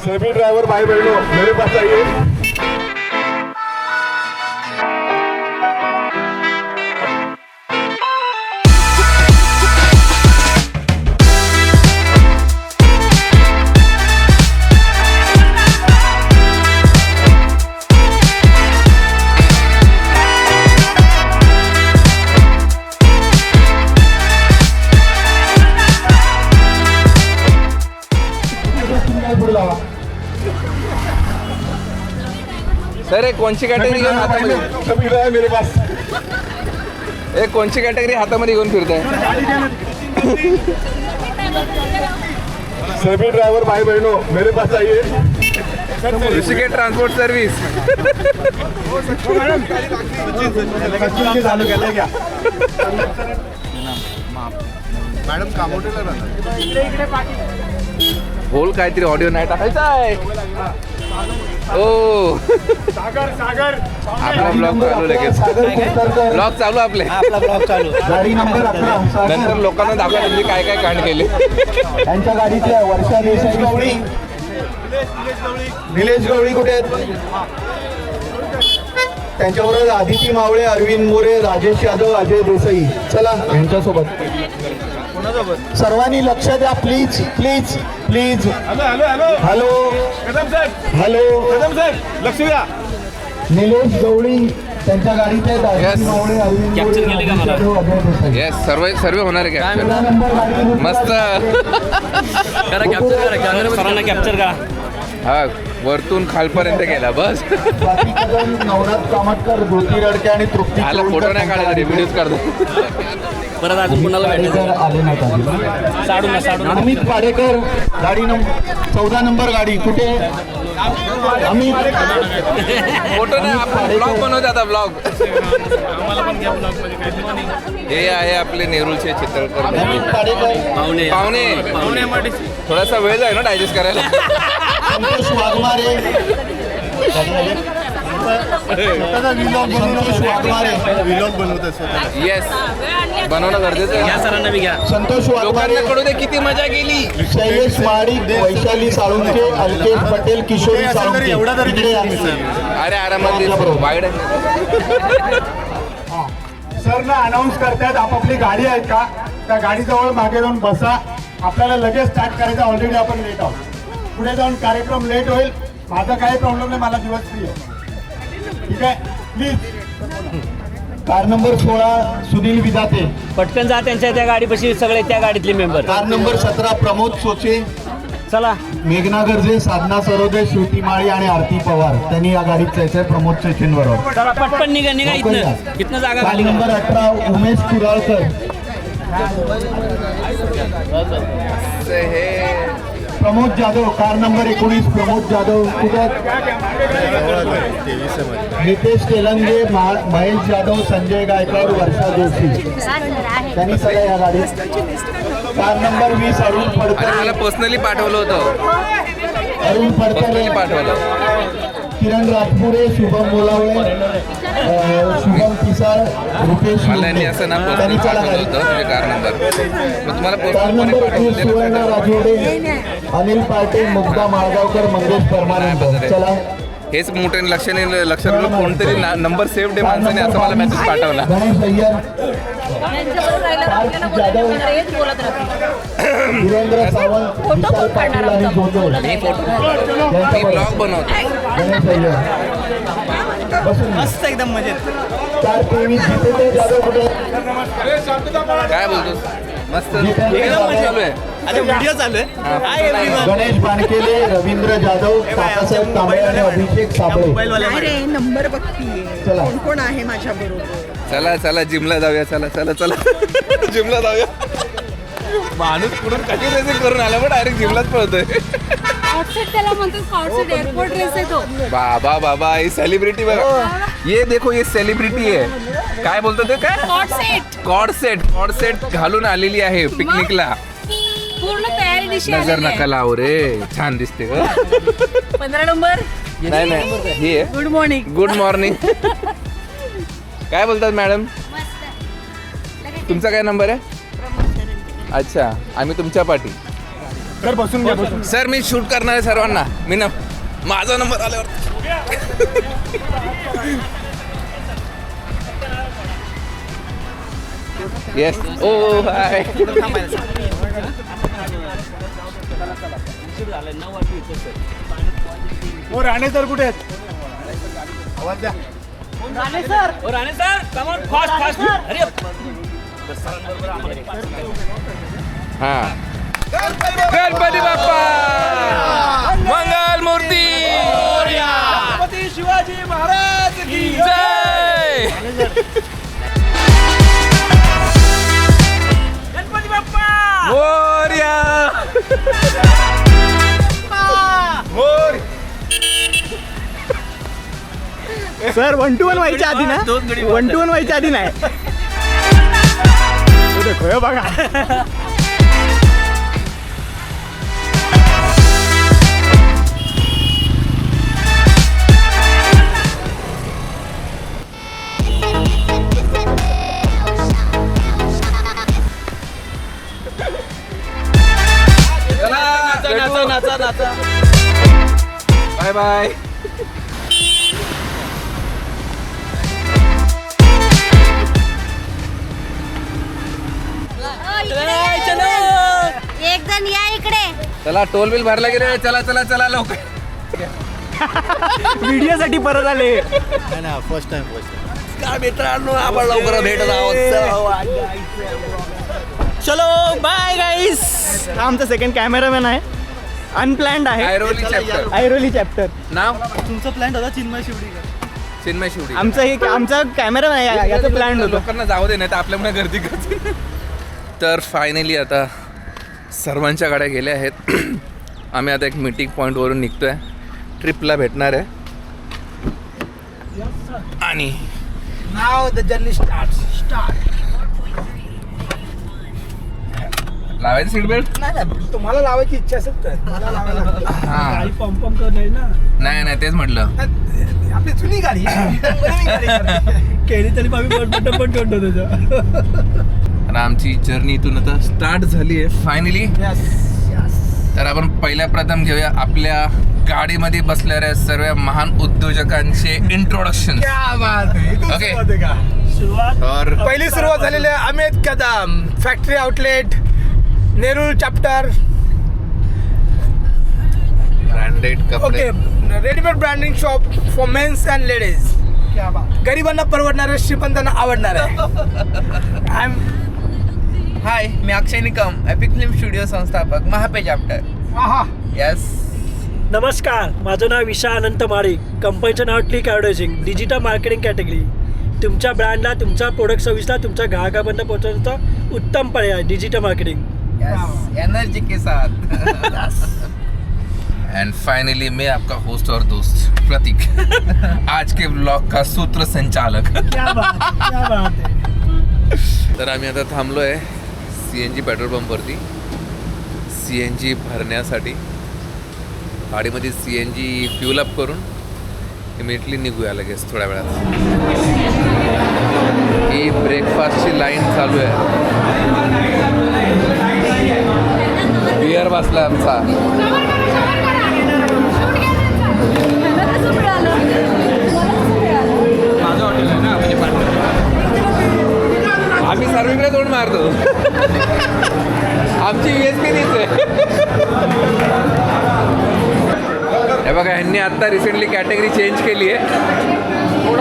सभी ड्राइवर भाई बहनों मेरे पास आइए। सर एक कोणची कॅटेगरी घेऊन हातामध्ये सभी ड्राइवर मेरे पास। एक कोणची कॅटेगरी हातामध्ये घेऊन फिरताय? सभी ड्राइवर भाई बहनों मेरे पास आइए। Rishikesh transport service. चालू केलं क्या? मॅडम कामोठीला राहतात. बोल काहीतरी ऑडिओ नाही टाकायचा आहे. ओ आपला ब्लॉग चालू लगेच. ब्लॉग चालू आपले. गाडी नंबर 11 नंतर लोकांना दाखवा तुम्ही काय काय कांड केले. त्यांच्या गाडीतल्या वर्षा देसाई, निलेश गवळी कुठे आहेत? त्यांच्याबरोबर आदिती मावळे, अरविंद मोरे, राजेश यादव, अजय देसाई. चला यांच्यासोबत सर्वांनी लक्ष द्या please please please. Hello hello लक्ष द्या. निलेश गवळी त्यांच्या गाडीत आहेत. आदिती मावळे, अरविंद मोरे, राजेश यादव, अजय देसाई. येस सर्व होणार आहे कॅप्चर. पहिला नंबर गाडी मस्त. सरांना कॅप्चर करा. हा वरतून खालपर्यंत गेला बस. बाकी कदम, नवनाथ कामतकर, ज्योती रडके आणि तृप्ती आला फोटो नाही काढायचा रे, व्हिडिओज काढतो. परत अजून कुणाला भेटायचं? आले नाहीत. साडून अमित पाडेकर गाडी नंबर 14 नंबर गाडी कुठे? अमित फोटो नाही, आपण ब्लॉग बनवतो आता ब्लॉग. हे आहे आपले नेरूळचे चित्रकर अमित पाडेकर, पाहुणे. थोडासा वेळ जाईल ना डायजेस्ट करायला. संतोष वाघमारे, संतोष वाघमारे, विलॉग बनवतात. येस बनवणं गरजेचं या आहे. सरांना बी घ्या. संतोष वाघमारे, लोकांना कळू दे किती मजा गेली. शैलेश महाडिक, वैशाली साळुंके, अल्केश पटेल, किशोरी साळुंके. इकडे या. अरे आरामात वाईड आहे. सर ना अनाऊन्स करतायत आपापली गाडी आहेत का, त्या गाडीजवळ मागे जाऊन बसा. आपल्याला लगेच स्टार्ट करायचं. ऑलरेडी आपण लेट आहोत. पुढे जाऊन कार्यक्रम लेट होईल. माझा काही प्रॉब्लेम नाही, मला दिवस फ्री आहे. ठीक आहे please. Car number 16 Sunil Vidate, पटकन जा त्यांच्या त्या गाडीपाशी सगळे त्या गाडीतले मेंबर. कार नंबर 17 प्रमोद सोचे, चला मेघना गर्जे, साधना सरोदे, श्रुती माळी आणि आरती पवार. त्यांनी या गाडीत जायचंय प्रमोद चेचेन बरोबर. चला पटपन निघा इथनं जागा कार खाली नंबर करा. 18 उमेश कुराळकर, प्रमोद जाधव. कार नंबर 19 प्रमोद जाधव कुठे आहेत? नितेश तेलंगे, महेश जाधव, संजय गायकवाड, वर्षा जोशी. त्यांनी सगळ्या या गाडीत. कार नंबर 20 अरुण आणि फडतरे, मला पर्सनली पाठवलं होतं. अरुण फडतरे, पर्सनली पाठवलं. किरण राजपुरे, शुभम बोलावळे, शुभम पिसाळ, रुपेश मला यांनी मुंडे. असं ना त्यांनी पर्सनली चला पाठवलं गाडी. होतं तुम्ही कार नंबर. मग तुम्हाला कार पर्सनल नंबर 21 पाठवलं सुवर्ण राजोडे, अनिल पाटे, मुग्धा माळगावकर, मंगेश परमानंद. चला हेच मोठे लक्षात कोणतरी नंबर सेव्ह डे माणसाने असं मला मेसेज पाठवला. गणेश अय्यर, वीरेंद्र सावंत, विशाल पाटील आणि जोजो. मी ब्लॉग बनवतो. गणेश अय्यर बसून मस्त एकदम मजेत. 423 जितेंद्र जाधव कुठे? काय बोलतोस? मस्त जितेंद्र चालू जाधव, आहे. अच्छा व्हिडिओ चालू आहे. गणेश बानकेले, रवींद्र जाधव, काकासाहेब कांबळे आणि अभिषेक साबळे. नाही रे नंबर बघतीये. चला. कोण कोण आहे माझ्या बरोबर? चला जिमला जाऊया. चला जिमला जाऊया. माणूस पुढून कधी रेसिंग करून आला पण डायरेक्ट जिमलाच पळतोय. आउटसेट त्याला म्हणतात. आउटसेट एअरपोर्ट ड्रेस आहे तो. बाबा ही सेलिब्रिटी बघा. ये देखो ये सेलिब्रिटी आहे. काय बोलतो ते काय कॉड सेट घालून आलेली आहे पिकनिकला. पूर्ण तयारी दिशी नजर नका लावू रे. छान दिसते ग. 15 नंबर. नाही ही आहे. Good morning. Good morning. काय बोलतात मॅडम? तुमचा काय नंबर आहे? अच्छा आम्ही तुमच्या पाठी. सर बसून घ्या बसून. सर मी शूट करणार आहे सर्वांना. मी ना माझा नंबर आल्यावर येस. ओ हाय. हो राणे सर कुठे आहेत? आवाज द्या. Rane sir come on fast fast. अरे हा गणपती बाप्पा मंगल मूर्ती छत्रपती शिवाजी महाराज की जय. गणपती बाप्पा मोरया. सर 1 to 1 व्हायच्या आधी ना, 1 to 1 व्हायच्या आधी नाही. तो देखो हे बघा. नाचा नाचा. Bye bye. एक जण या इकडे. चला टोल बिल भरला गेले. चला चला चला लवकर. व्हिडिओ साठी परत आले. फर्स्ट टाइम मित्रांनो आपण लवकर भेटत आहोत. चलो बाय गाईस. हा आमचा सेकंड कॅमेरामॅन आहे. अनप्लॅन्ड आहे. ऐरोली चॅप्टर. ऐरोली चॅप्टर. नाव तुमचा प्लॅन होता चिन्मय शिवडी. चिन्मय शिवडी. आमचा कॅमेरामॅन आहे. याचा प्लॅन होता. लोकांना जाऊ दे नाही तर आपल्यामुळे गर्दी करते. तर फायनली आता सर्वांच्या गाड्या गेल्या आहेत. आम्ही आता एक मीटिंग पॉईंटवरून निघतोय. ट्रिपला भेटणार आहे आणि नाव द जर्नी स्टार्ट. लावायचं सीट बेल्ट. नाही तुम्हाला लावायची इच्छा असेल तर मला लावायला हा पंप नाही ना. नाही तेच म्हटलं. आपली जुनी गाडी केली तरी आम्ही पण ठेवतो त्याच्या. आणि आमची जर्नी इथून आता स्टार्ट झाली आहे फायनली. तर आपण पहिल्या प्रथम घेऊया आपल्या गाडीमध्ये बसलेल्या सर्व महान उद्योजकांचे इंट्रोडक्शन. ओके. और पहिली सुरुवात झालेली आहे Amit Kadam factory outlet Nerul chapter. Branded कपडे. Okay readymade branding shop for mens and ladies. गरिबांना परवडणारे श्रीमंतांना आवडणार आहे. हाय मी Akshay Nikam epic film studio संस्थापक महापे चॅप्टर. यस. नमस्कार, माझं नाव विशा अनंत माळी. कंपनीचं नाव click advertising digital marketing category. तुमच्या ब्रँडला तुमच्या प्रोडक्ट सर्व्हिसला तुमच्या ग्राहकापर्यंत पोहोचवण्याचा उत्तम पर्याय डिजिटल मार्केटिंग. यस एनर्जी के साथ. एंड फाइनली मैं आपका होस्ट और दोस्त प्रतीक आज के ब्लॉग का सूत्र संचालक. क्या बात है. तर आम्ही आता थांबलो आहे CNG पेट्रोल पंपवरती CNG भरण्यासाठी. गाडीमध्ये CNG फ्यूल अप करून इमिडिएटली निघूया लगेच थोड्या वेळात. ही ब्रेकफास्टची लाईन चालू आहे. बिअर बसला आमचा. माझं हॉटेल आहे ना म्हणजे आम्ही सर्वीकडे तोंड मारतो. आमची USP तीच आहे. हे बघा ह्यांनी आत्ता रिसेंटली कॅटेगरी चेंज केली आहे.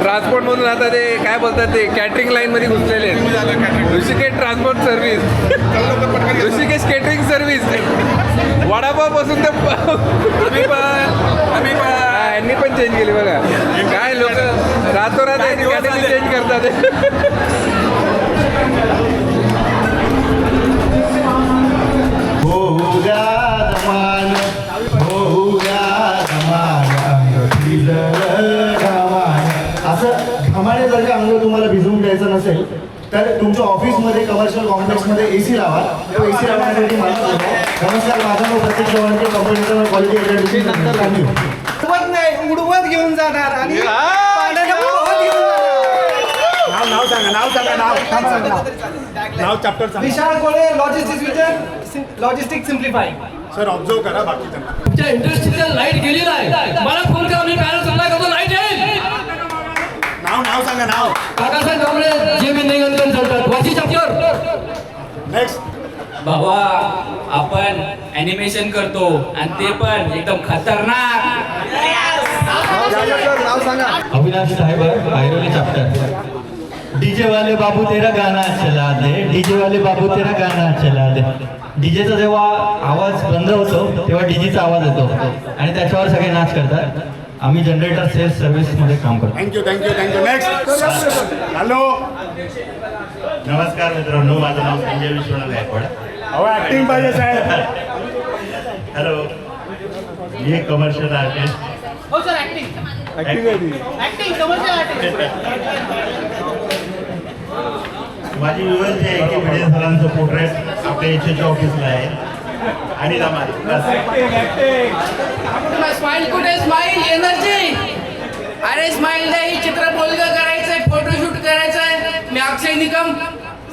ट्रान्सपोर्टमधून आता ते काय बोलतात ते कॅटरिंग लाईनमध्ये घुसलेले आहेत. Hrishikesh transport service, Hrishikesh catering service. वडापावपासून ते यांनी पण चेंज केली बघा. काय लोक रातोरात कॅटेगरी चेंज करतात. असं घमाण्यासारखं अंग तुम्हाला भिजवून द्यायचं नसेल तर तुमच्या ऑफिसमध्ये कमर्शियल कॉम्प्लेक्समध्ये AC लावा. तो AC लावण्यासाठी मला नमस्कार, माझा नाव प्रतीक चव्हाण. कंपनीचं क्वालिटी एजंट नाही उडवत घेऊन जाणार आणि नाव चॅप्टर विशाल कोळे लॉजिस्टिक्स सिम्प्लिफाय. सर ऑब्झर्व करा बाकीच्यांना. तुमच्या इंडस्ट्रीचा लाईट गेली नाही, मला फोन करा, मी पॅनल सप्लाय करतो, लाईट येईल. नाव सांगा नाव. काकासाहेब कांबळे, जे मी निगम कन्सल्टंट, वाशी चॅप्टर. नेक्स्ट. बाबा आपण ॲनिमेशन करतो आणि ते पण एकदम खतरनाक. नाव सांगा. अविनाश साहेब भैरवली चॅप्टर. डीजे वाले बाबू तेरा गाना चला दे, डीजे वाले बाबू तेरा गाना चला दे. डीजेचा जेव्हा आवाज बंद होतो तेव्हा डीजेचा आवाज येतो आणि त्याच्यावर सगळे नाच करतात. आम्ही जनरेटर सेल्स सर्व्हिस मध्ये काम करतो. Thank you thank you thank you. Next. Hello. नमस्कार मित्रांनो, माझं नाव संजय विश्वनाथ गायकवाड. अहो ऍक्टिंग पाहिजे साहेब. हॅलो, मी एक कमर्शियल आर्टिस्ट. हो सर ऍक्टिंग माझी विवरण जी आहे की भिडे सरांचं पोर्ट्रेट आपल्या इथेच्या ऑफिसला आहे आणि स्माइल कुठे स्माइल एनर्जी. अरे स्माइल द्या, ही चित्र बोलग करायचंय, फोटोशूट करायचंय. मी अक्षय निकम,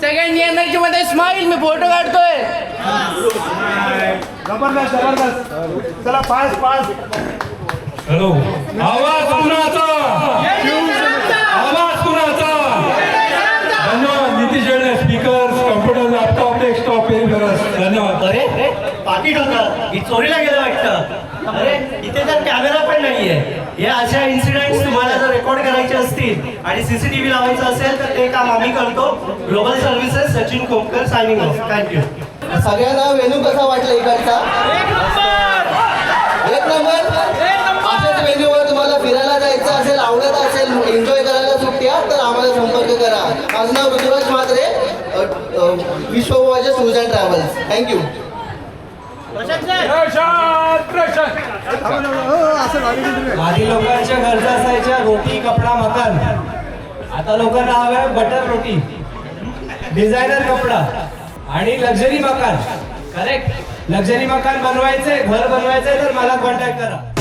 सगळ्यांनी एनर्जी मध्ये स्माइल. मी फोटो काढतोय. जबरदस्त जबरदस्त. चला पास पास. हॅलो, आवाज कुणाचा, आवाज कुणाचा. धन्यवाद Nitish Reddy, speaker, computer, laptop, desktop, धन्यवाद. अरे पाकिट होतं, ही चोरीला गेलं वाटतं. अरे इथे तर कॅमेरा पण नाहीये. हे अशा इन्सिडेंट्स तुम्हाला जर रेकॉर्ड करायचे असतील आणि सीसीटीव्ही लावायचं असेल तर ते काम आम्ही करतो. Global services, Sachin Komkar, signing off. Thank you. सगळ्यांना वेन्यू कसा वाटला इकडचा? एक नंबर. अशाच वेन्यूवर तुम्हाला फिरायला जायचं असेल, आवडत असेल, एन्जॉय करायला सुट्ट्या, तर आम्हाला संपर्क करा. माझं नाव Rituraj Mhatre, Vishwavaja tours and travels. Thank you. आधी लोकांच्या गरजा असायच्या रोटी, कपडा, मकान. आता लोकांना हवंय बटर रोटी, डिझायनर कपडा आणि लक्झरी मकान. करेक्ट. लक्झरी मकान बनवायचंय, घर बनवायचंय तर मला कॉन्टॅक्ट करा.